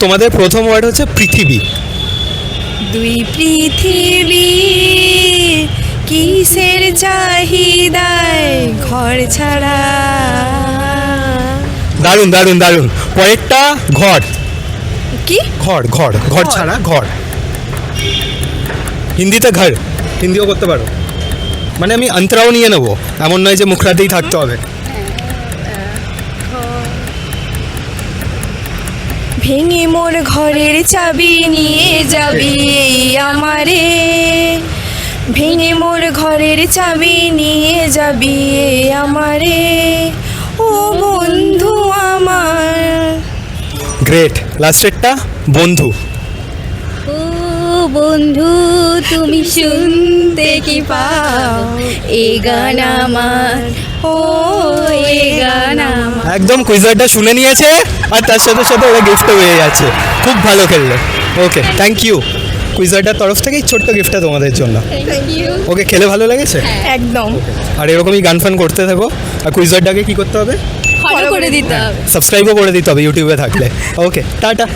তোমাদের প্রথম ওয়ার্ড হচ্ছে পৃথিবী। দুই পৃথিবী কিসের চাহিদায় ঘর ছাড়া। দারুণ দারুণ দারুণ। পরেরটা ঘর। কি? ঘর ঘর ঘর ছাড়া ঘর। হিন্দিতে ঘর, হিন্দিও করতে পারো। মানে আমি অন্তরাও নিয়ে নেবো, এমন নয় যে মুখরাতেই থাকতে হবে। ভেঙে মোর ঘরের চাবি নিয়ে যাবি আমারে, ভেঙে মোর ঘরের চাবি নিয়ে যাবি আমারে, ও বন্ধু আমার। গ্রেট। লাস্টেরটা বন্ধু। ও বন্ধু তুমি শুনতে কি পাও এ গান আমার, ও এ গান আমার। একদম কুইজারটা শুনে নিয়েছে আর তার সাথে সাথে ওরা গিফটও পেয়ে যাচ্ছে। খুব ভালো খেললে। ওকে, থ্যাংক ইউ। কুইজারটার তরফ থেকে এই ছোট্ট গিফটটা তোমাদের জন্য। Thank you. ওকে, খেলে ভালো লেগেছে? একদম। আর এরকমই গান ফান করতে থাকো। আর কুইজারটাকে কি করতে হবে? ফলো করে দিতে হবে। সাবস্ক্রাইবও করে দিতে হবে ইউটিউবে থাকলে। ওকে, টাটা।